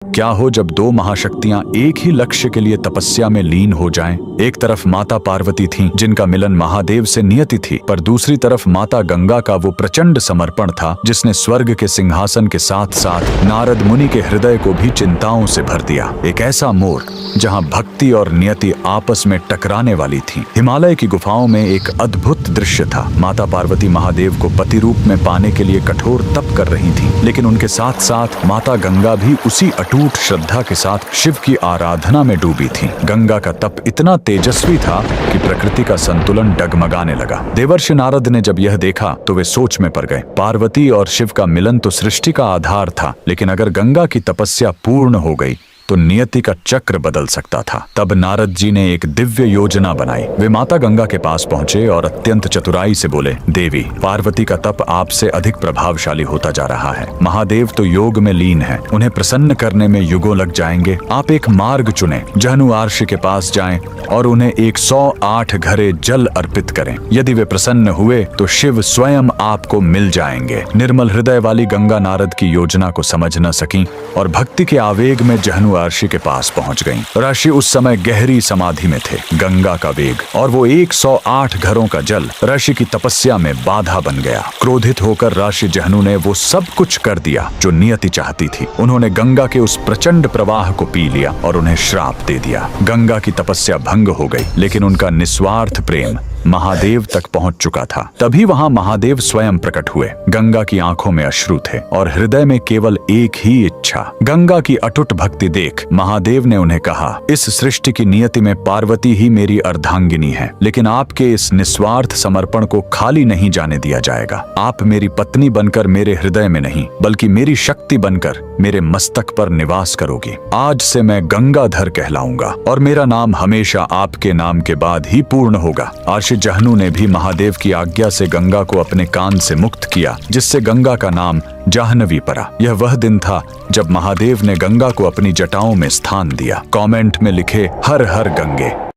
क्या हो जब दो महाशक्तियां एक ही लक्ष्य के लिए तपस्या में लीन हो जाएं? एक तरफ माता पार्वती थीं, जिनका मिलन महादेव से नियति थी, पर दूसरी तरफ माता गंगा का वो प्रचंड समर्पण था जिसने स्वर्ग के सिंहासन के साथ साथ नारद मुनि के हृदय को भी चिंताओं से भर दिया। एक ऐसा मोड़ जहां भक्ति और नियति आपस में टकराने वाली थी। हिमालय की गुफाओं में एक अद्भुत दृश्य था। माता पार्वती महादेव को पति रूप में पाने के लिए कठोर तप कर रही थी, लेकिन उनके साथ साथ माता गंगा भी उसी अटूट श्रद्धा के साथ शिव की आराधना में डूबी थी। गंगा का तप इतना तेजस्वी था कि प्रकृति का संतुलन डगमगाने लगा। देवर्षि नारद ने जब यह देखा तो वे सोच में पड़ गए। पार्वती और शिव का मिलन तो सृष्टि का आधार था, लेकिन अगर गंगा की तपस्या पूर्ण हो गई तो नियति का चक्र बदल सकता था। तब नारद जी ने एक दिव्य योजना बनाई। वे माता गंगा के पास पहुंचे और अत्यंत चतुराई से बोले, देवी, पार्वती का तप आपसे अधिक प्रभावशाली होता जा रहा है। महादेव तो योग में लीन है, उन्हें प्रसन्न करने में युगों लग जाएंगे। आप एक मार्ग चुनें, जहनु आर्षि के पास जाएं और उन्हें 108 घड़े जल अर्पित करें। यदि वे प्रसन्न हुए तो शिव स्वयं आपको मिल जाएंगे। निर्मल हृदय वाली गंगा नारद की योजना को समझ न सकी और भक्ति के आवेग में जहनु ऋषि के पास पहुंच गईं। ऋषि उस समय गहरी समाधि में थे। गंगा का वेग और वो 108 घरों का जल ऋषि की तपस्या में बाधा बन गया। क्रोधित होकर ऋषि जहनु ने वो सब कुछ कर दिया जो नियति चाहती थी। उन्होंने गंगा के उस प्रचंड प्रवाह को पी लिया और उन्हें श्राप दे दिया। गंगा की तपस्या भंग हो गई, लेकिन उनका निस्वार्थ प्रेम महादेव तक पहुंच चुका था। तभी वहां महादेव स्वयं प्रकट हुए। गंगा की आंखों में अश्रु थे और हृदय में केवल एक ही इच्छा। गंगा की अटूट भक्ति देख महादेव ने उन्हें कहा, इस सृष्टि की नियति में पार्वती ही मेरी अर्धांगिनी है, लेकिन आपके इस निस्वार्थ समर्पण को खाली नहीं जाने दिया जाएगा। आप मेरी पत्नी बनकर मेरे हृदय में नहीं, बल्कि मेरी शक्ति बनकर मेरे मस्तक पर निवास करोगी। आज से मैं गंगाधर कहलाऊंगा और मेरा नाम हमेशा आपके नाम के बाद ही पूर्ण होगा। जहनु ने भी महादेव की आज्ञा से गंगा को अपने कान से मुक्त किया, जिससे गंगा का नाम जाह्नवी पड़ा। यह वह दिन था जब महादेव ने गंगा को अपनी जटाओं में स्थान दिया। कमेंट में लिखे, हर हर गंगे।